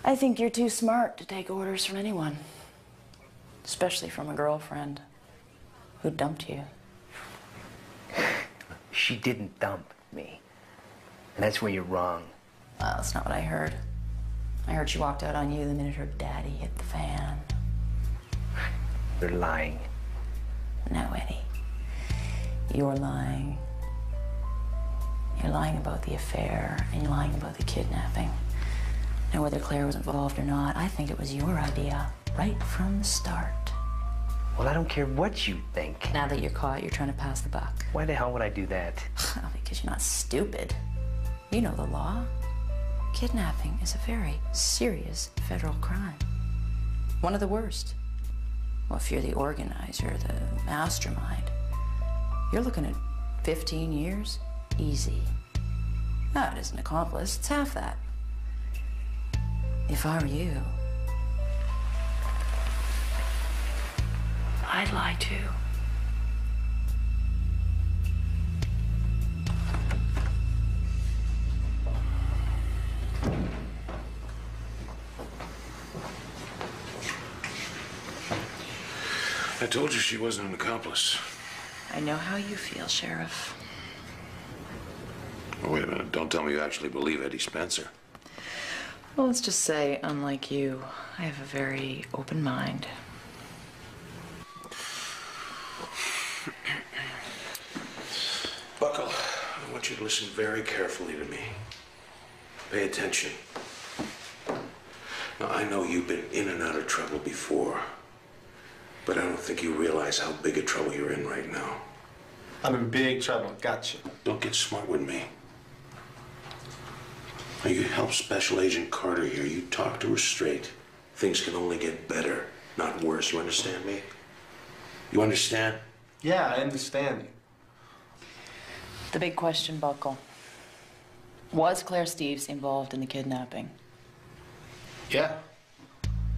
I think you're too smart to take orders from anyone. Especially from a girlfriend who dumped you. She didn't dump me. And that's where you're wrong. Well, that's not what I heard. I heard she walked out on you the minute her daddy hit the fan. You're lying. No, Eddie. You're lying. You're lying about the affair, and you're lying about the kidnapping. Now, whether Claire was involved or not, I think it was your idea right from the start. Well, I don't care what you think. Now that you're caught, you're trying to pass the buck. Why the hell would I do that? Because you're not stupid. You know the law. Kidnapping is a very serious federal crime. One of the worst. Well, if you're the organizer, the mastermind, you're looking at 15 years, easy. No, it isn't an accomplice, it's half that. If I were you, I'd lie too. I told you she wasn't an accomplice. I know how you feel, Sheriff. Oh, wait a minute. Don't tell me you actually believe Eddie Spencer. Well, let's just say, unlike you, I have a very open mind. Buckle, I want you to listen very carefully to me. Pay attention. Now, I know you've been in and out of trouble before, but I don't think you realize how big a trouble you're in right now. I'm in big trouble. Gotcha. Don't get smart with me. Now, you help Special Agent Carter here. You talk to her straight. Things can only get better, not worse. You understand me? You understand? Yeah, I understand you. The big question, Buckle. Was Claire Steves involved in the kidnapping? Yeah.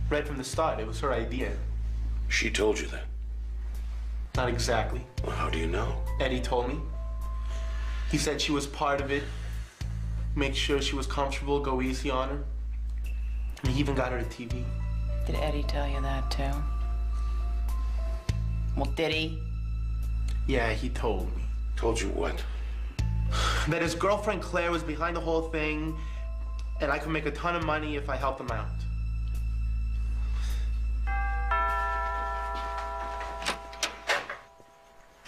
Right from the start, it was her idea. She told you that? Not exactly. Well, how do you know? Eddie told me. He said she was part of it. Make sure she was comfortable, go easy on her. And he even got her a TV. Did Eddie tell you that too? Well, did he? Yeah, he told me. Told you what? That his girlfriend Claire was behind the whole thing, and I could make a ton of money if I helped him out.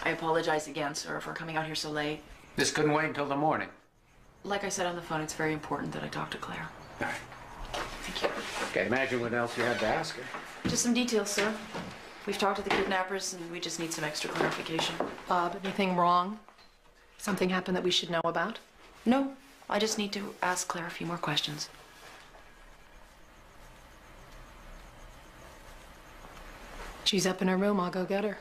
I apologize again, sir, for coming out here so late. This couldn't wait until the morning. Like I said on the phone, it's very important that I talk to Claire. All right. Thank you. Can't imagine what else you had to ask her. Just some details, sir. We've talked to the kidnappers, and we just need some extra clarification. Bob, anything wrong? Something happened that we should know about? No, I just need to ask Claire a few more questions. She's up in her room. I'll go get her.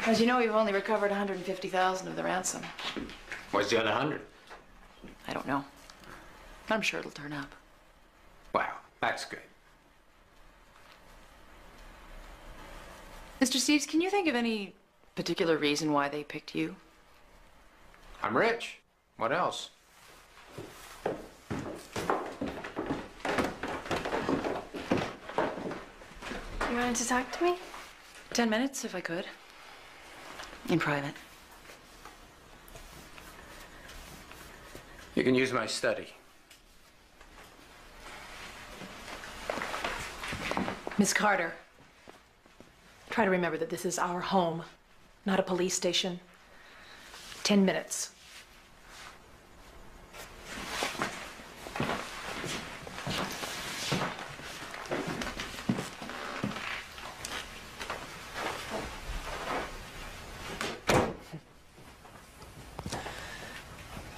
As you know, we've only recovered $150,000 of the ransom. Where's the other 100? I don't know. I'm sure it'll turn up. Wow, that's good. Mr. Steves, can you think of any particular reason why they picked you? I'm rich. What else? You wanted to talk to me? 10 minutes, if I could. In private. You can use my study. Miss Carter, try to remember that this is our home, not a police station. 10 minutes.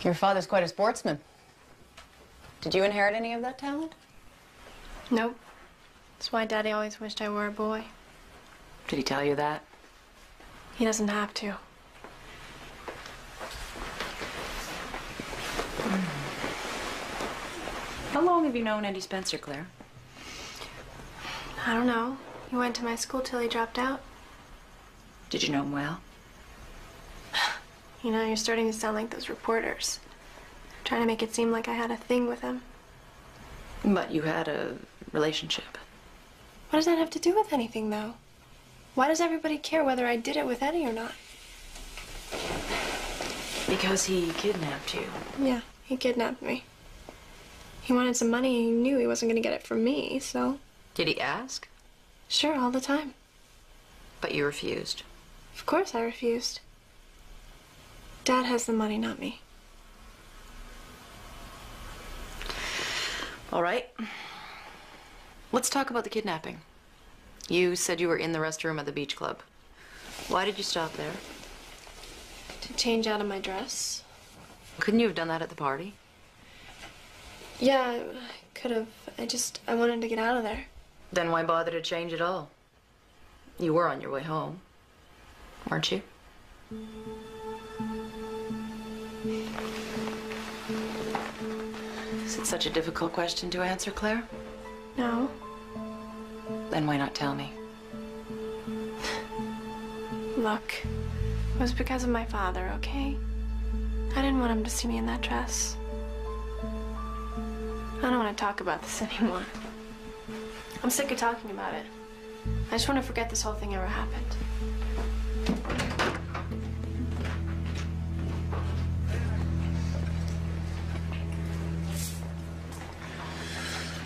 Your father's quite a sportsman. Did you inherit any of that talent? Nope. That's why Daddy always wished I were a boy. Did he tell you that? He doesn't have to. How long have you known Eddie Spencer, Claire? I don't know. He went to my school till he dropped out. Did you know him well? You know, you're starting to sound like those reporters. Trying to make it seem like I had a thing with him. But you had a relationship. What does that have to do with anything, though? Why does everybody care whether I did it with Eddie or not? Because he kidnapped you. Yeah, he kidnapped me. He wanted some money and he knew he wasn't going to get it from me, so... Did he ask? Sure, all the time. But you refused. Of course I refused. Dad has the money, not me. All right. Let's talk about the kidnapping. You said you were in the restroom at the beach club. Why did you stop there? To change out of my dress. Couldn't you have done that at the party? Yeah, I could have. I wanted to get out of there. Then why bother to change at all? You were on your way home, weren't you? Is it such a difficult question to answer, Claire? No. Then why not tell me? Look, it was because of my father, okay? I didn't want him to see me in that dress. I don't want to talk about this anymore. I'm sick of talking about it. I just want to forget this whole thing ever happened.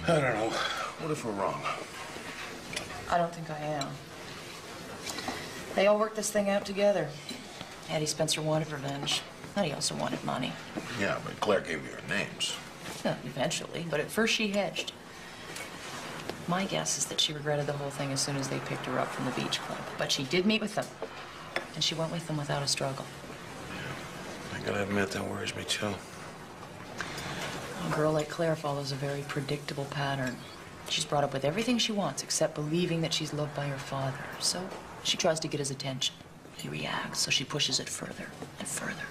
I don't know. What if we're wrong? I don't think I am. They all worked this thing out together. Addie Spencer wanted revenge. And he also wanted money. Yeah, but Claire gave you her names. Yeah, eventually, but at first she hedged. My guess is that she regretted the whole thing as soon as they picked her up from the beach club. But she did meet with them, and she went with them without a struggle. I gotta admit, that worries me too. A girl like Claire follows a very predictable pattern. She's brought up with everything she wants except believing that she's loved by her father. So she tries to get his attention. He reacts, so she pushes it further and further.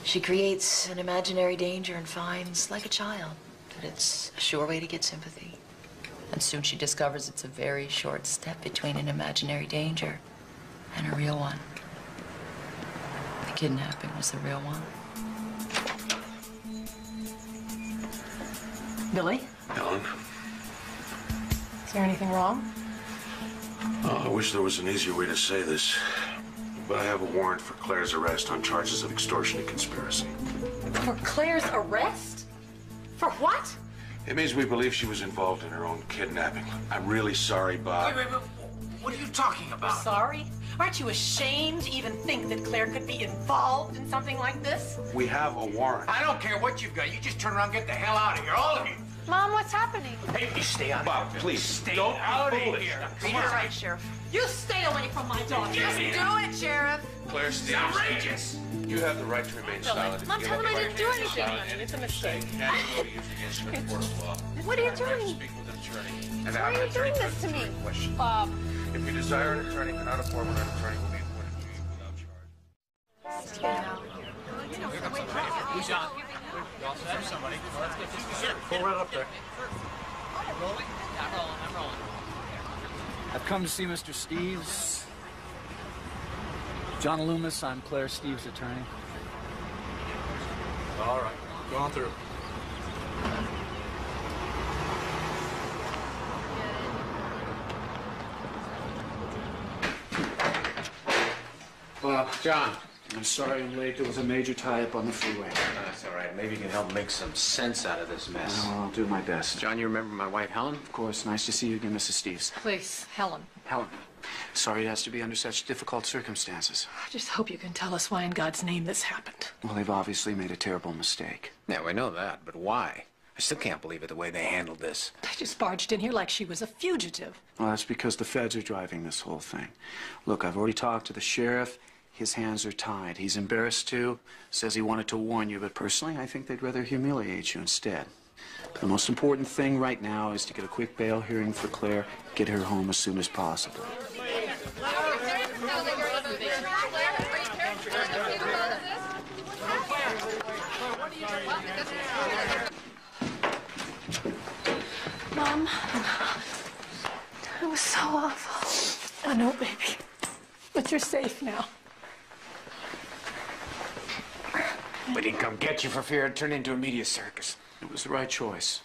She creates an imaginary danger and finds, like a child, that it's a sure way to get sympathy. And soon she discovers it's a very short step between an imaginary danger and a real one. The kidnapping was the real one. Billy? Helen? Is there anything wrong? Oh, I wish there was an easier way to say this. But I have a warrant for Claire's arrest on charges of extortion and conspiracy. For Claire's arrest? For what? It means we believe she was involved in her own kidnapping. I'm really sorry, Bob. Wait. What are you talking about? Sorry? Aren't you ashamed to even think that Claire could be involved in something like this? We have a warrant. I don't care what you've got. You just turn around and get the hell out of here, all of you. Mom, what's happening? Hey, you stay out of Bob, here. please, Stay don't out be of foolish. here. You're right, Sheriff. You stay away from my daughter. Just do it, Sheriff. Claire, It's outrageous. you have the right to remain silent. Mom, tell him I didn't do anything, honey. It's a mistake. What What are you doing? Speak with an attorney. Why are you doing this to me? Bob. If you desire an attorney, cannot afford one, an attorney will be appointed to you without charge. Who's on? You all set? Somebody. Let's get this. Pull right up there. Rolling? Yeah, I'm rolling. I've come to see Mr. Steves. John Loomis, I'm Claire Steves' attorney. All right. Go on through. John. I'm sorry I'm late. There was a major tie-up on the freeway. That's all right. Maybe you can help make some sense out of this mess. Well, I'll do my best. John, you remember my wife, Helen? Of course. Nice to see you again, Mrs. Steves. Please, Helen. Helen, sorry it has to be under such difficult circumstances. I just hope you can tell us why in God's name this happened. Well, they've obviously made a terrible mistake. Yeah, we know that, but why? I still can't believe it the way they handled this. They just barged in here like she was a fugitive. Well, that's because the feds are driving this whole thing. Look, I've already talked to the sheriff. His hands are tied. He's embarrassed too. Says he wanted to warn you, but personally, I think they'd rather humiliate you instead. But the most important thing right now is to get a quick bail hearing for Claire, get her home as soon as possible. Mom, it was so awful. I know, baby. But you're safe now. We didn't come get you for fear it'd turn into a media circus. It was the right choice.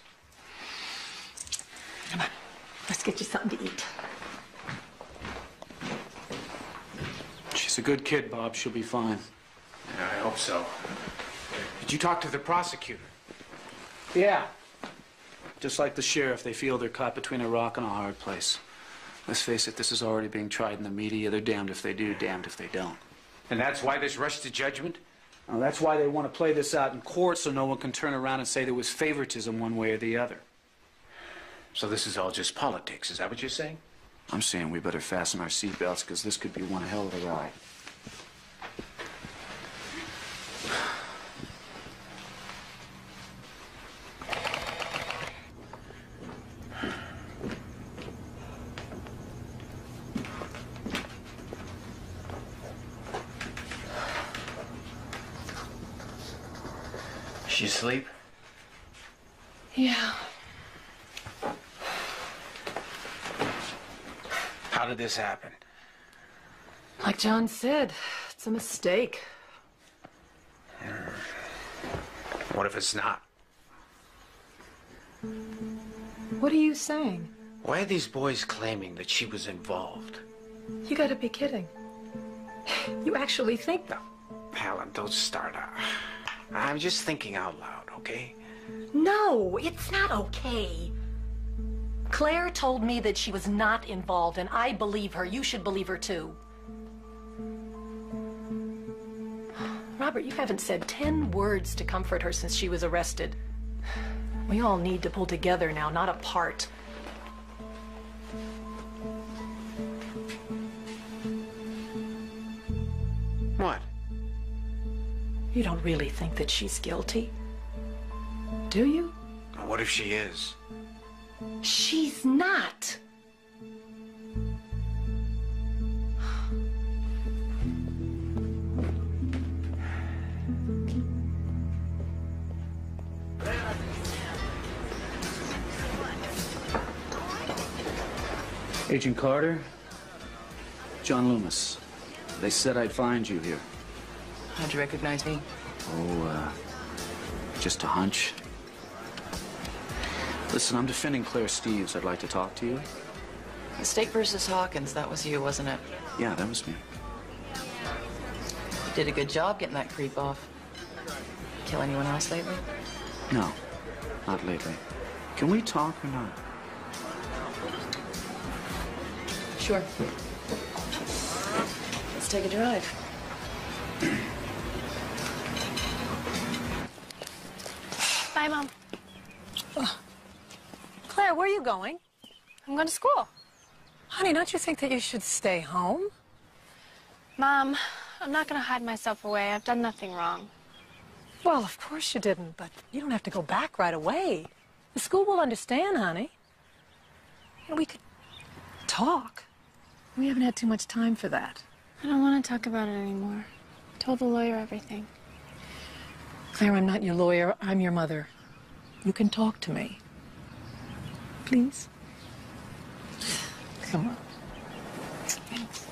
Come on, let's get you something to eat. She's a good kid, Bob. She'll be fine. Yeah, I hope so. Did you talk to the prosecutor? Yeah. Just like the sheriff, they feel they're caught between a rock and a hard place. Let's face it, this is already being tried in the media. They're damned if they do, damned if they don't. And that's why this rush to judgment? Well, that's why they want to play this out in court so no one can turn around and say there was favoritism one way or the other. So this is all just politics, is that what you're saying? I'm saying we better fasten our seatbelts because this could be one hell of a ride. She asleep? Yeah. How did this happen? Like John said, it's a mistake. What if it's not? What are you saying? Why are these boys claiming that she was involved? You gotta be kidding. You actually think that? Helen, don't start out. I'm just thinking out loud, okay? No, it's not okay. Claire told me that she was not involved, and I believe her. You should believe her, too. Robert, you haven't said 10 words to comfort her since she was arrested. We all need to pull together now, not apart. What? You don't really think that she's guilty, do you? What if she is? She's not. Agent Carter, John Loomis. They said I'd find you here. How'd you recognize me? Oh, just a hunch. Listen, I'm defending Claire Steves. I'd like to talk to you. Mistake versus Hawkins, that was you, wasn't it? Yeah, that was me. You did a good job getting that creep off. Kill anyone else lately? No, not lately. Can we talk or not? Sure. Let's take a drive. Bye, Mom. Claire, where are you going? I'm going to school. Honey, don't you think that you should stay home? Mom, I'm not going to hide myself away. I've done nothing wrong. Well, of course you didn't, but you don't have to go back right away. The school will understand, honey. You know, we could talk. We haven't had too much time for that. I don't want to talk about it anymore. I told the lawyer everything. Claire, I'm not your lawyer. I'm your mother. You can talk to me. Please? Come on. Thanks.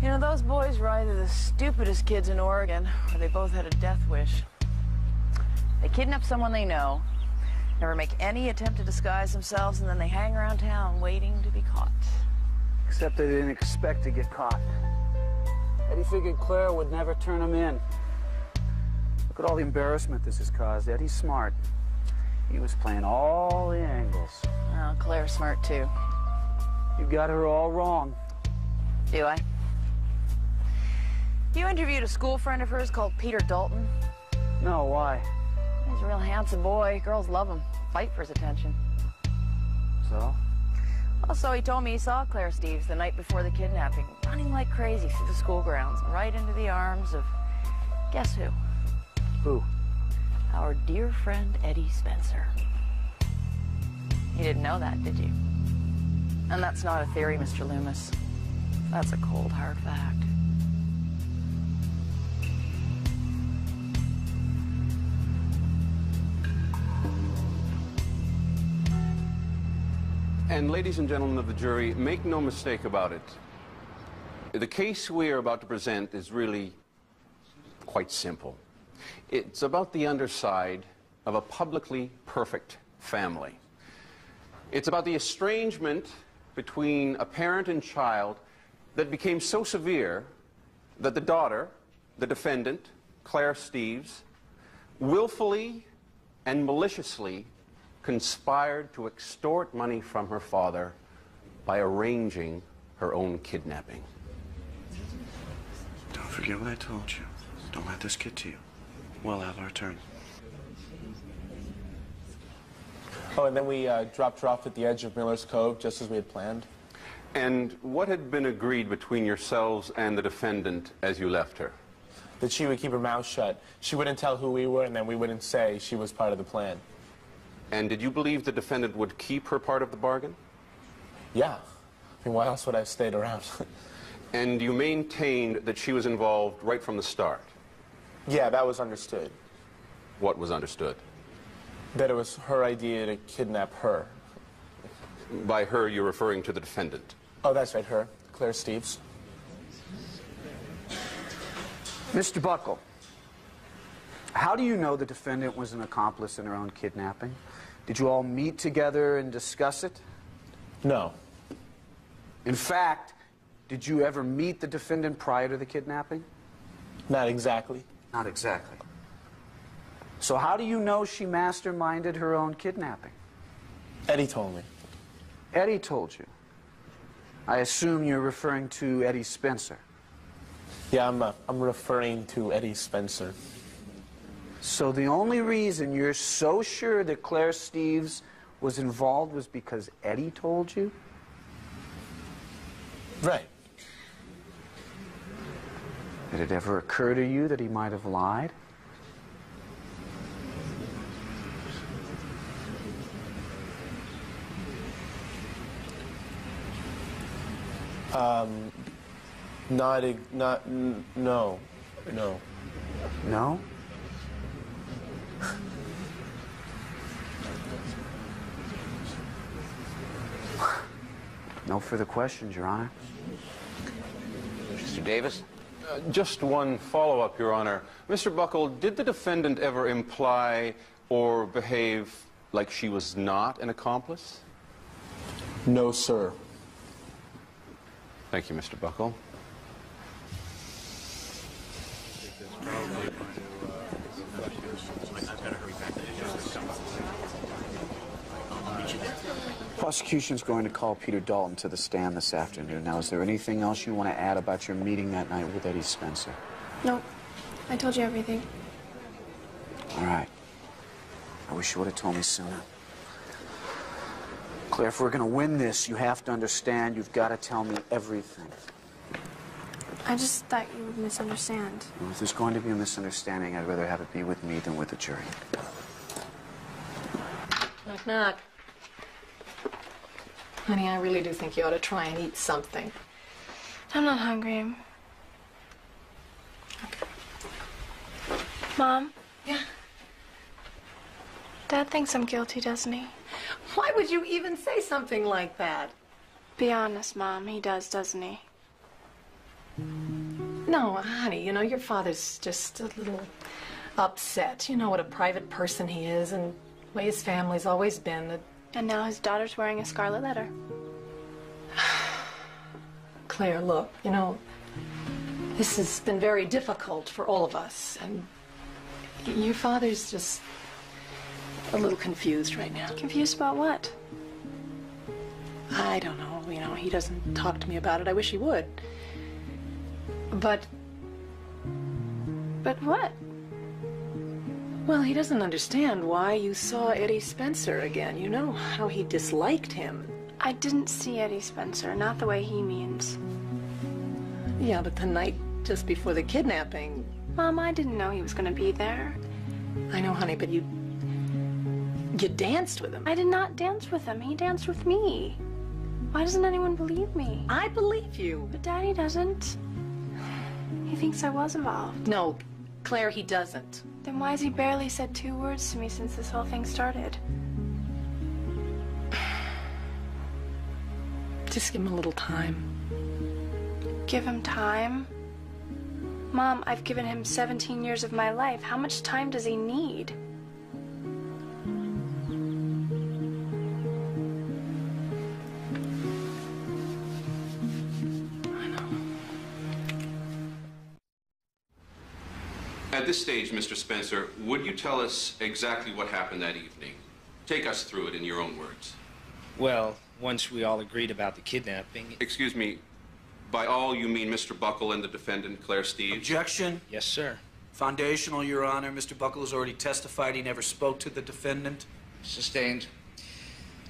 You know, those boys were either the stupidest kids in Oregon, or they both had a death wish. They kidnap someone they know, never make any attempt to disguise themselves, and then they hang around town waiting to be caught. Except they didn't expect to get caught. Eddie figured Claire would never turn him in. Look at all the embarrassment this has caused. Eddie's smart. He was playing all the angles. Oh, Claire's smart, too. You got her all wrong. Do I? You interviewed a school friend of hers called Peter Dalton. No, why? He's a real handsome boy. Girls love him. Fight for his attention. So? Well, so he told me he saw Claire Steves the night before the kidnapping, running like crazy through the school grounds, right into the arms of, guess who? Who? Our dear friend Eddie Spencer. You didn't know that, did you? And that's not a theory, Mr. Loomis. That's a cold, hard fact. And ladies and gentlemen of the jury, make no mistake about it. The case we are about to present is really quite simple. It's about the underside of a publicly perfect family. It's about the estrangement between a parent and child that became so severe that the daughter, the defendant, Claire Steeves, willfully and maliciously conspired to extort money from her father by arranging her own kidnapping. Don't forget what I told you. Don't let this get to you. We'll have our turn. Oh, and then we dropped her off at the edge of Miller's Cove, just as we had planned. And what had been agreed between yourselves and the defendant as you left her? That she would keep her mouth shut. She wouldn't tell who we were, and then we wouldn't say she was part of the plan. And did you believe the defendant would keep her part of the bargain? Yeah. I mean, why else would I have stayed around? And you maintained that she was involved right from the start? Yeah, that was understood. What was understood? That it was her idea to kidnap her. By her, you're referring to the defendant? Oh, that's right, her. Claire Steeves. Mr. Buckle, how do you know the defendant was an accomplice in her own kidnapping? Did you all meet together and discuss it? No. In fact, did you ever meet the defendant prior to the kidnapping? Not exactly. Not exactly. So how do you know she masterminded her own kidnapping? Eddie told me. Eddie told you. I assume you're referring to Eddie Spencer. Yeah, I'm referring to Eddie Spencer. So the only reason you're so sure that Claire Steeves was involved was because Eddie told you? Right. Did it ever occur to you that he might have lied? No. No? No further questions, Your Honor. Mr. Davis? Just one follow-up, Your Honor. Mr. Buckle, did the defendant ever imply or behave like she was not an accomplice? No, sir. Thank you, Mr. Buckle. Prosecution's going to call Peter Dalton to the stand this afternoon. Now, is there anything else you want to add about your meeting that night with Eddie Spencer? Nope. I told you everything. All right. I wish you would have told me sooner. Claire, if we're going to win this, you have to understand you've got to tell me everything. I just thought you would misunderstand. Well, if there's going to be a misunderstanding, I'd rather have it be with me than with the jury. Knock, knock. Honey, I really do think you ought to try and eat something. I'm not hungry. Okay. Mom? Yeah? Dad thinks I'm guilty, doesn't he? Why would you even say something like that? Be honest, Mom. He does, doesn't he? No, honey, you know, your father's just a little upset. You know what a private person he is and the way his family's always been. And now his daughter's wearing a scarlet letter. Claire, look, you know, this has been very difficult for all of us, and your father's just a little confused right now. Confused about what? I don't know, you know, he doesn't talk to me about it. I wish he would. But what? Well, he doesn't understand why you saw Eddie Spencer again. You know how he disliked him. I didn't see Eddie Spencer, not the way he means. Yeah, but the night just before the kidnapping. Mom, I didn't know he was going to be there. I know, honey, but you danced with him. I did not dance with him. He danced with me. Why doesn't anyone believe me? I believe you. But Daddy doesn't. He thinks I was involved. No, Claire, he doesn't. Then why has he barely said 2 words to me since this whole thing started? Just give him a little time. Give him time? Mom, I've given him 17 years of my life. How much time does he need? At this stage, Mr. Spencer, would you tell us exactly what happened that evening? Take us through it in your own words. Well, once we all agreed about the kidnapping... Excuse me, by all you mean Mr. Buckle and the defendant, Claire Steeves? Objection. Yes, sir. Foundational, Your Honor. Mr. Buckle has already testified he never spoke to the defendant. Sustained.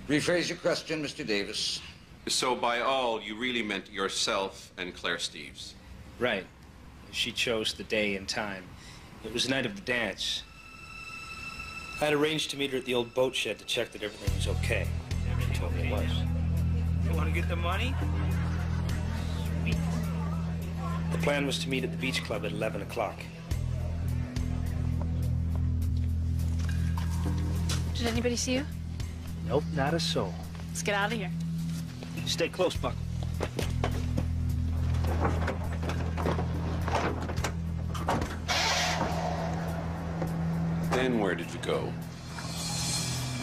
Rephrase your question, Mr. Davis. So by all, you really meant yourself and Claire Steeves? Right. She chose the day and time. It was the night of the dance. I had arranged to meet her at the old boat shed to check that everything was okay. She told me it was. You want to get the money? Sweet. The plan was to meet at the beach club at 11 o'clock. Did anybody see you? Nope, not a soul. Let's get out of here. Stay close, Buckle. Then where did you go?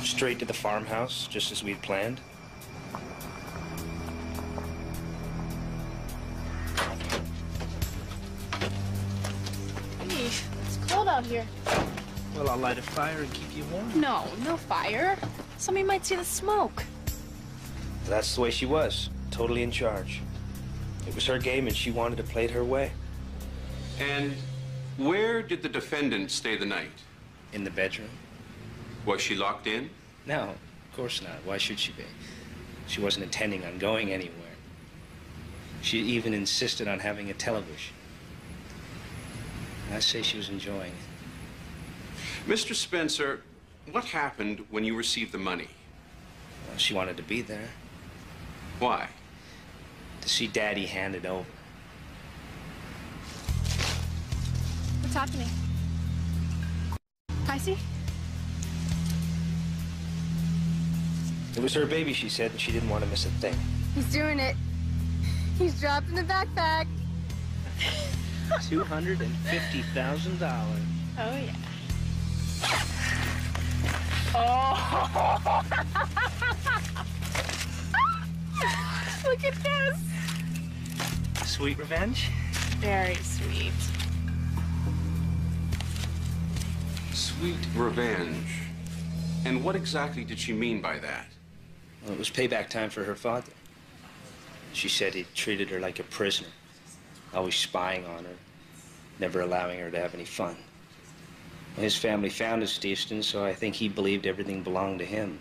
Straight to the farmhouse, just as we'd planned. Hey, it's cold out here. Well, I'll light a fire and keep you warm. No, no fire. Somebody might see the smoke. That's the way she was, totally in charge. It was her game and she wanted to play it her way. And where did the defendant stay the night? In the bedroom. Was she locked in? No, of course not. Why should she be? She wasn't intending on going anywhere. She even insisted on having a television. I say she was enjoying it. Mr. Spencer, what happened when you received the money? Well, she wanted to be there. Why? To see Daddy hand it over. What's happening? I see. It was her baby, she said, and she didn't want to miss a thing. He's doing it. He's dropping the backpack. $250,000. Oh, yeah. Oh! Look at this. Sweet revenge? Very sweet. Sweet revenge. And what exactly did she mean by that? Well, it was payback time for her father. She said he treated her like a prisoner, always spying on her, never allowing her to have any fun. His family founded Steveston, so I think he believed everything belonged to him,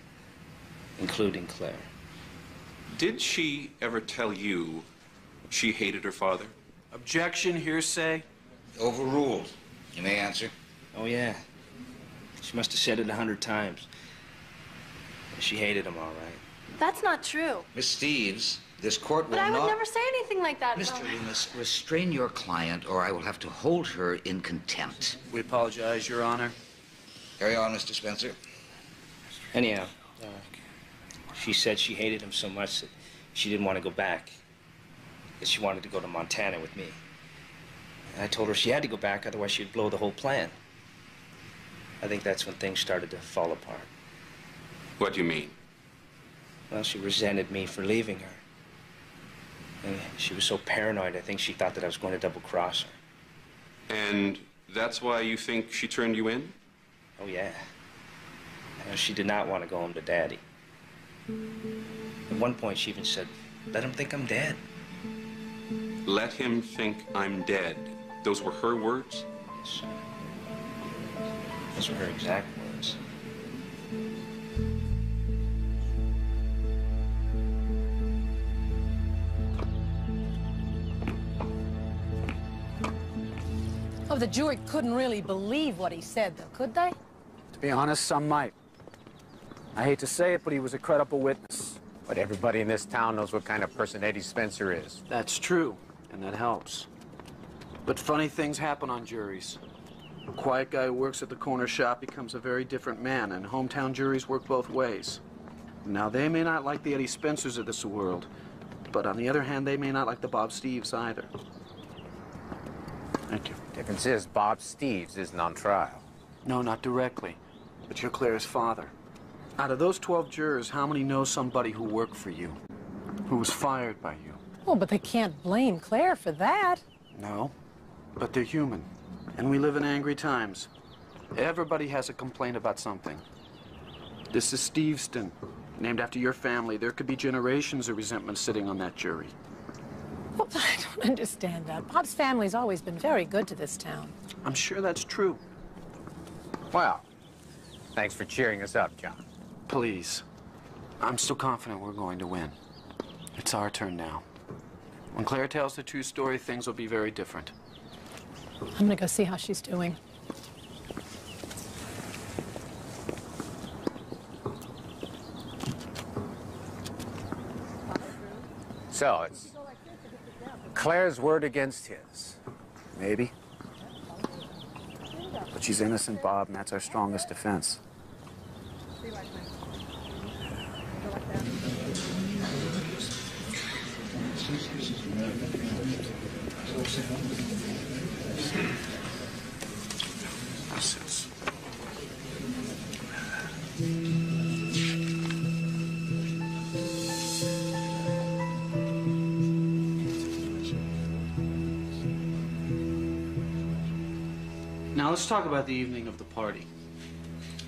including Claire. Did she ever tell you she hated her father? Objection, hearsay. Overruled. You may answer. Oh, yeah. She must have said it 100 times. She hated him, all right. That's not true. Miss Steeves, this court will But I not... would never say anything like that. Mr. Loomis, restrain your client or I will have to hold her in contempt. We apologize, Your Honor. Carry on, Mr. Spencer. Anyhow, she said she hated him so much that she didn't want to go back. That she wanted to go to Montana with me. And I told her she had to go back, otherwise she'd blow the whole plan. I think that's when things started to fall apart. What do you mean? Well, she resented me for leaving her. And she was so paranoid, I think she thought that I was going to double-cross her. And that's why you think she turned you in? Oh, yeah. She did not want to go home to Daddy. At one point, she even said, "Let him think I'm dead." Let him think I'm dead. Those were her words? Yes, sir. Those were her exact words. Oh, the jury couldn't really believe what he said, though, could they? To be honest, some might. I hate to say it, but he was a credible witness. But everybody in this town knows what kind of person Eddie Spencer is. That's true, and that helps. But funny things happen on juries. A quiet guy who works at the corner shop becomes a very different man, and hometown juries work both ways. Now, they may not like the Eddie Spencers of this world, But on the other hand, they may not like the Bob Steves either. Thank you. Difference is, Bob Steves isn't on trial. No, not directly. But you're Claire's father. Out of those 12 jurors, how many know somebody who worked for you? Who was fired by you? Oh, but they can't blame Claire for that. No, but they're human. And we live in angry times. Everybody has a complaint about something. This is Steveston, named after your family. There could be generations of resentment sitting on that jury. Well, I don't understand that. Bob's family's always been very good to this town. I'm sure that's true. Well, thanks for cheering us up, John. Please. I'm still confident we're going to win. It's our turn now. When Claire tells the true story, things will be very different. I'm gonna go see how she's doing. So, it's Claire's word against his. Maybe. But she's innocent, Bob, and that's our strongest defense. Now let's talk about the evening of the party.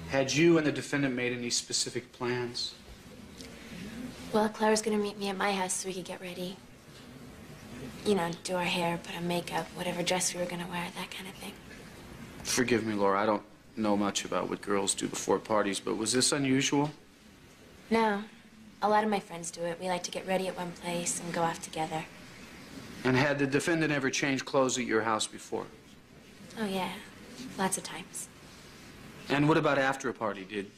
Had you and the defendant made any specific plans? Well, Claire was gonna meet me at my house so we could get ready. You know, do our hair, put on makeup, whatever dress we were gonna wear, that kind of thing. Forgive me, Laura, I don't know much about what girls do before parties, but was this unusual? No. A lot of my friends do it. We like to get ready at one place and go off together. And had the defendant ever changed clothes at your house before? Oh, yeah. Lots of times. And what about after a party? Did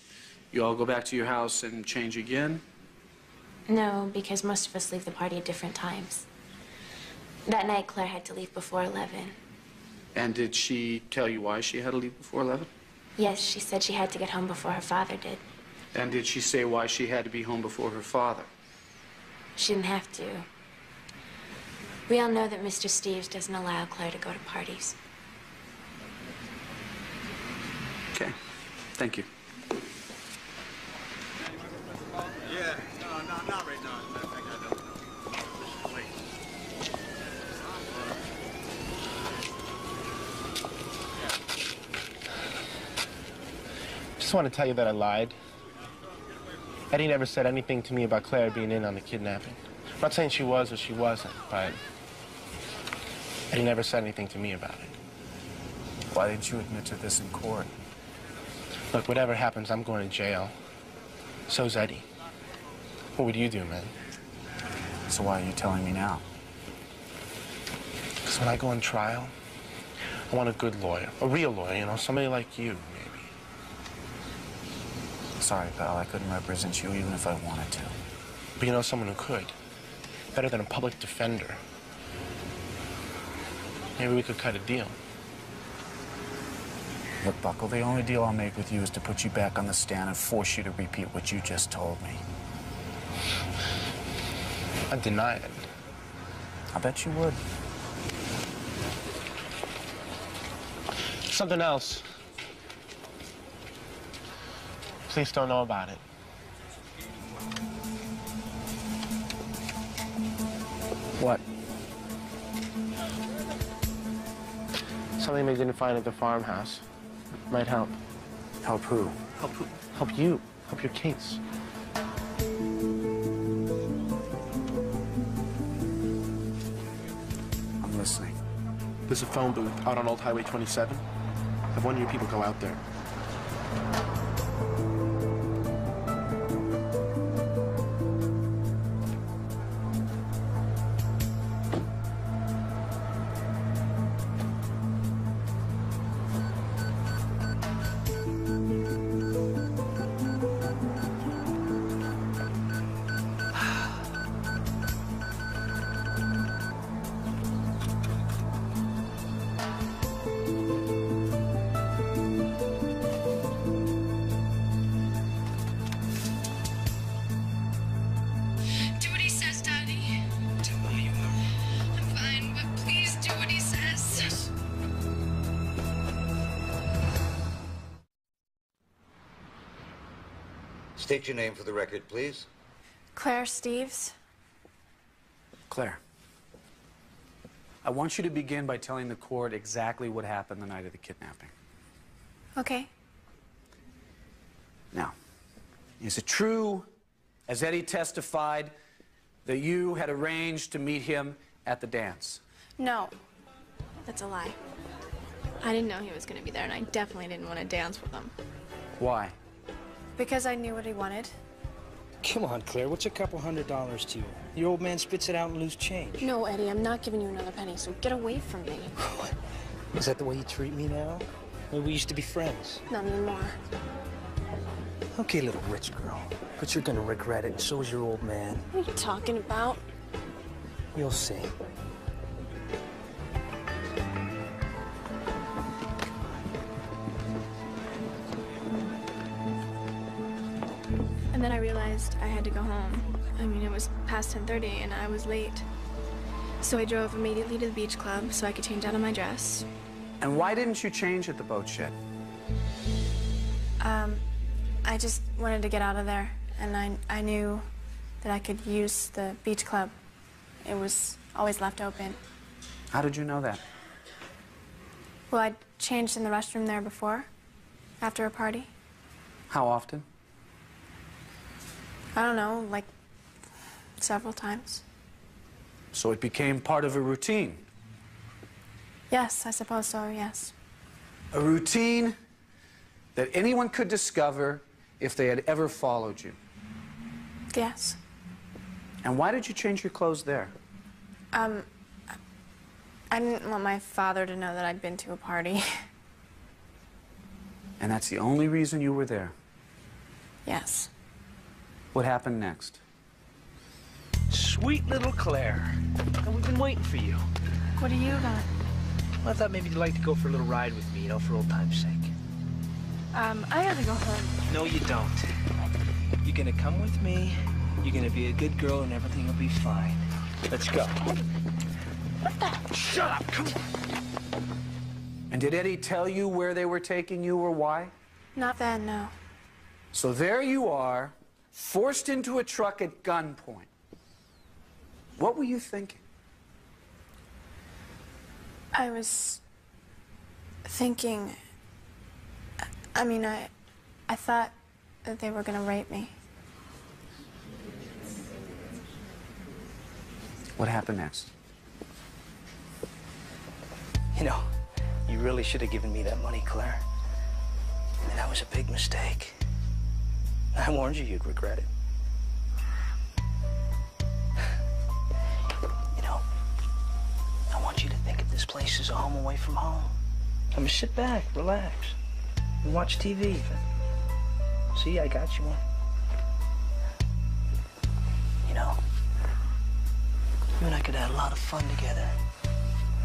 you all go back to your house and change again? No, because most of us leave the party at different times. That night, Claire had to leave before 11. And did she tell you why she had to leave before 11? Yes, she said she had to get home before her father did. And did she say why she had to be home before her father? She didn't have to. We all know that Mr. Steves doesn't allow Claire to go to parties. Okay. Thank you. Yeah, no, not right now. As a matter of fact, I don't know. Wait. Just want to tell you that I lied. Eddie never said anything to me about Claire being in on the kidnapping. I'm not saying she was or she wasn't, but Eddie never said anything to me about it. Why didn't you admit to this in court? Look, whatever happens, I'm going to jail. So's Eddie. What would you do, man? So why are you telling me now? Because when I go on trial, I want a good lawyer. A real lawyer, you know, somebody like you, maybe. Sorry, pal, I couldn't represent you even if I wanted to. But you know someone who could. Better than a public defender. Maybe we could cut a deal. Look, Buckle, the only deal I'll make with you is to put you back on the stand and force you to repeat what you just told me. I'd deny it. I bet you would. Something else. Please don't know about it. What? Something they didn't find at the farmhouse. Might help. Help who? Help who? Help you. Help your case. I'm listening. There's a phone booth out on Old Highway 27. Have one of your people go out there. State your name for the record, please. Claire Steves. Claire, I want you to begin by telling the court exactly what happened the night of the kidnapping. Okay. Now, is it true, as Eddie testified, that you had arranged to meet him at the dance? No, that's a lie. I didn't know he was going to be there, and I definitely didn't want to dance with him. Why? Because I knew what he wanted. Come on, Claire, what's a couple $100 to you? Your old man spits it out and lose change. No, Eddie, I'm not giving you another penny, so get away from me. Is that the way you treat me now? Well, we used to be friends. Not anymore. Okay, little rich girl, but you're gonna regret it, and so is your old man. What are you talking about? You'll see. And then I realized I had to go home. I mean, it was past 10:30 and I was late. So I drove immediately to the beach club so I could change out of my dress. And why didn't you change at the boat shed? I just wanted to get out of there, and I knew that I could use the beach club. It was always left open. How did you know that? Well, I'd changed in the restroom there before, after a party. How often? I don't know, like several times. So it became part of a routine. Yes, I suppose so, yes. A routine that anyone could discover if they had ever followed you. Yes. And why did you change your clothes there? I didn't want my father to know that I'd been to a party. And that's the only reason you were there? Yes. What happened next? Sweet little Claire. And we've been waiting for you. What do you got? Well, I thought maybe you'd like to go for a little ride with me, you know, for old time's sake. I gotta go home. No, you don't. You're gonna come with me, you're gonna be a good girl, and everything will be fine. Let's go. What the? Shut up, come on. And did Eddie tell you where they were taking you or why? Not then, no. So there you are, forced into a truck at gunpoint. What were you thinking? I was thinking, I mean, I thought that they were gonna rape me. What happened next? You know, you really should have given me that money, Claire. And that was a big mistake. I warned you you'd regret it. You know, I want you to think of this place as a home away from home. I mean, sit back, relax, and watch TV even. See, I got you one. You know, you and I could have a lot of fun together.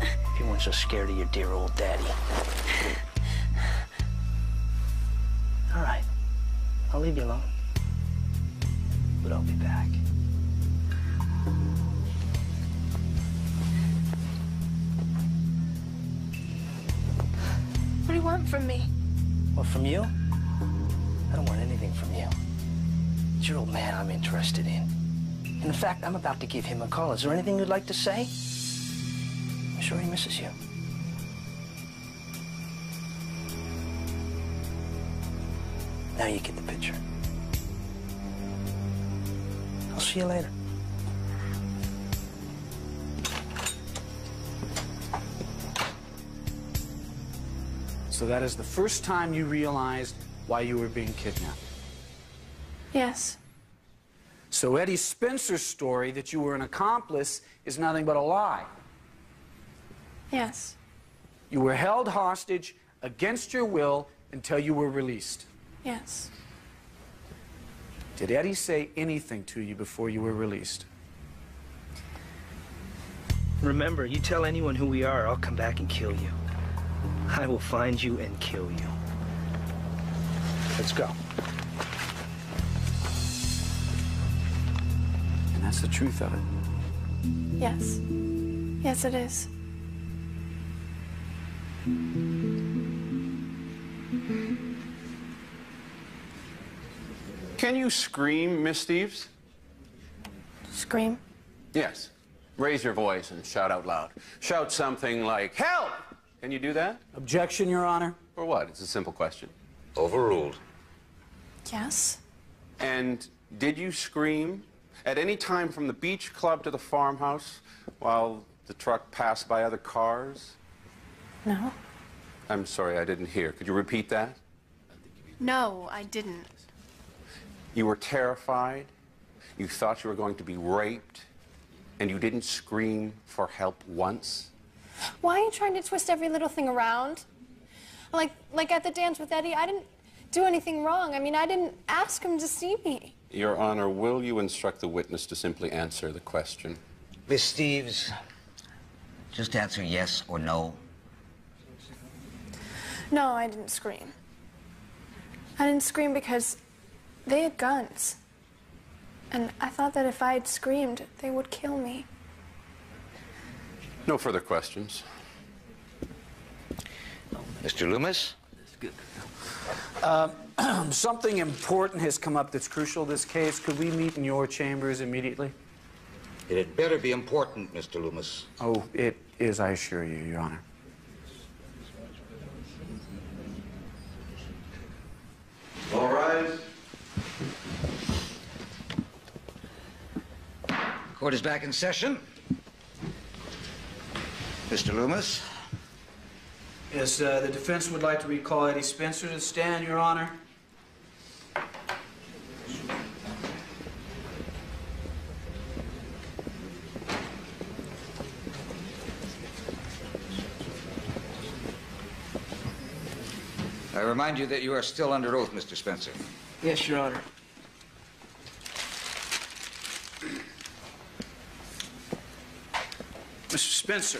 If you weren't so scared of your dear old daddy. All right, I'll leave you alone. But I'll be back. What do you want from me? Well, from you? I don't want anything from you. It's your old man I'm interested in. And in fact, I'm about to give him a call. Is there anything you'd like to say? I'm sure he misses you. Now you get the picture. I'll see you later. So that is the first time you realized why you were being kidnapped. Yes. So Eddie Spencer's story that you were an accomplice is nothing but a lie. Yes. You were held hostage against your will until you were released. Yes. Did Eddie say anything to you before you were released? Remember, you tell anyone who we are, I'll come back and kill you. I will find you and kill you. Let's go. And that's the truth of it. Yes. Yes, it is. Can you scream, Miss Steves? Scream? Yes. Raise your voice and shout out loud. Shout something like, help! Can you do that? Objection, Your Honor. For what? It's a simple question. Overruled. Yes. And did you scream at any time from the beach club to the farmhouse while the truck passed by other cars? No. I'm sorry, I didn't hear. Could you repeat that? No, I didn't. You were terrified, you thought you were going to be raped, and you didn't scream for help once? Why are you trying to twist every little thing around? Like at the dance with Eddie, I didn't do anything wrong. I mean, I didn't ask him to see me. Your Honor, will you instruct the witness to simply answer the question? Miss Steves, just answer yes or no. No, I didn't scream. I didn't scream because they had guns. And I thought that if I had screamed, they would kill me. No further questions. Mr. Loomis? Something important has come up that's crucial to this case. Could we meet in your chambers immediately? It had better be important, Mr. Loomis. Oh, it is, I assure you, Your Honor. All rise. Court is back in session. Mr. Loomis? Yes, the defense would like to recall Eddie Spencer to the stand, Your Honor. I remind you that you are still under oath, Mr. Spencer. Yes, Your Honor. Mr. Spencer.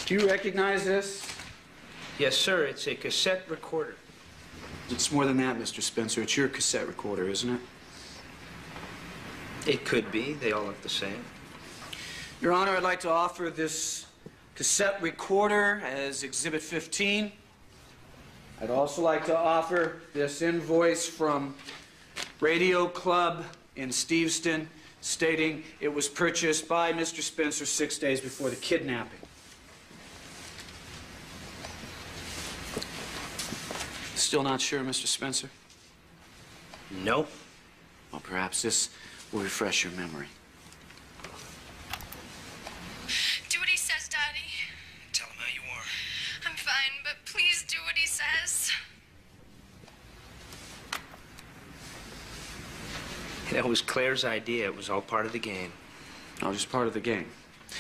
Do you recognize this? Yes, sir. It's a cassette recorder. It's more than that, Mr. Spencer. It's your cassette recorder, isn't it? It could be. They all look the same. Your Honor, I'd like to offer this cassette recorder as Exhibit 15. I'd also like to offer this invoice from Radio Club in Steveston stating it was purchased by Mr. Spencer 6 days before the kidnapping. Still not sure, Mr. Spencer? No. Well, perhaps this will refresh your memory. Do what he says, Daddy. Tell him how you are. I'm fine, but please do what he says. That was Claire's idea. It was all part of the game. Oh, just part of the game.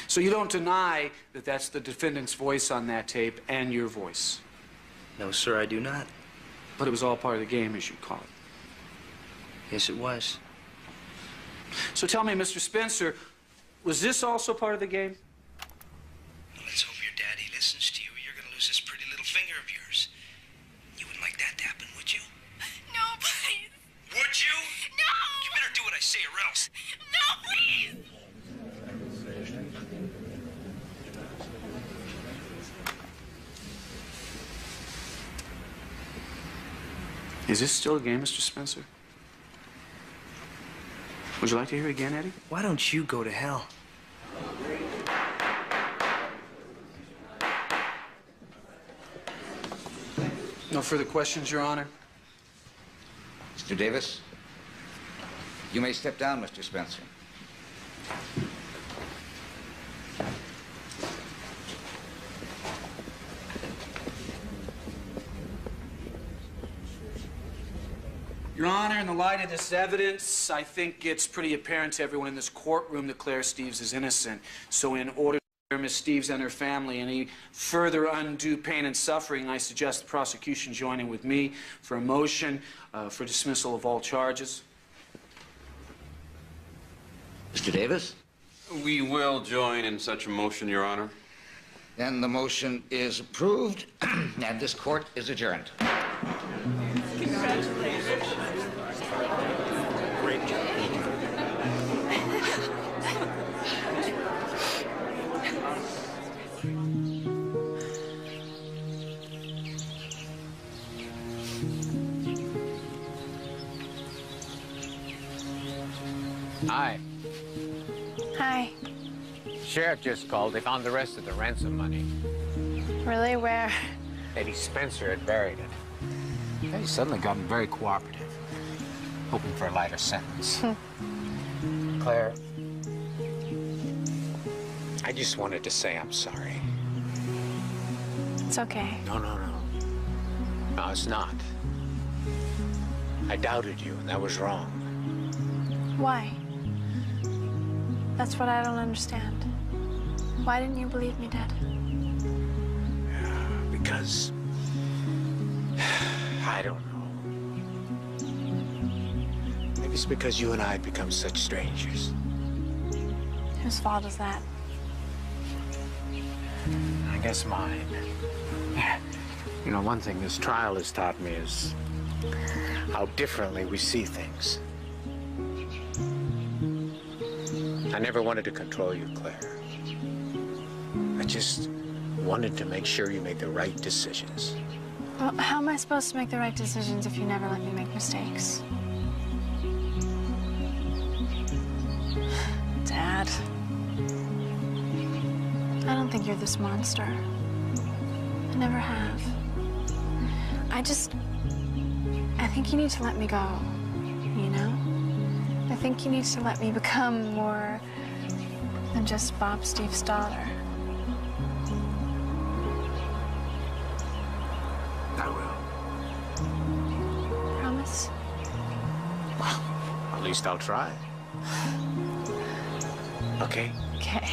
So you don't deny that that's the defendant's voice on that tape and your voice? No, sir, I do not. But it was all part of the game, as you call it. Yes, it was. So tell me, Mr. Spencer, was this also part of the game? Well, let's hope your daddy listens to you, or you're going to lose this pretty little finger of yours. You wouldn't like that to happen, would you? No, please. Would you? No! You better do what I say or else. No, please! Is this still a game, Mr. Spencer? Would you like to hear it again, Eddie? Why don't you go to hell? No further questions, Your Honor? Mr. Davis? You may step down, Mr. Spencer. Your Honor, in the light of this evidence, I think it's pretty apparent to everyone in this courtroom that Claire Steves is innocent. So in order to Miss Steves and her family any further undue pain and suffering, I suggest the prosecution join in with me for a motion for dismissal of all charges. Mr. Davis? We will join in such a motion, Your Honor. Then the motion is approved, and this court is adjourned. Congratulations. Great job. Hi. Hi. Sheriff just called. They found the rest of the ransom money. Really? Where? Eddie Spencer had buried it. He's suddenly gotten very cooperative, hoping for a lighter sentence. Claire, I just wanted to say I'm sorry. It's okay. No. No, it's not. I doubted you, and that was wrong. Why? That's what I don't understand. Why didn't you believe me, Dad? Because I don't know. Maybe it's because you and I had become such strangers. Whose fault is that? I guess mine. You know, one thing this trial has taught me is how differently we see things. I never wanted to control you, Claire. I just wanted to make sure you made the right decisions. Well, how am I supposed to make the right decisions if you never let me make mistakes? Dad. I don't think you're this monster. I never have. I think you need to let me go, you know? I think you need to let me become more than just Bob Steve's daughter. I will. Promise? Well, at least I'll try. Okay? Okay.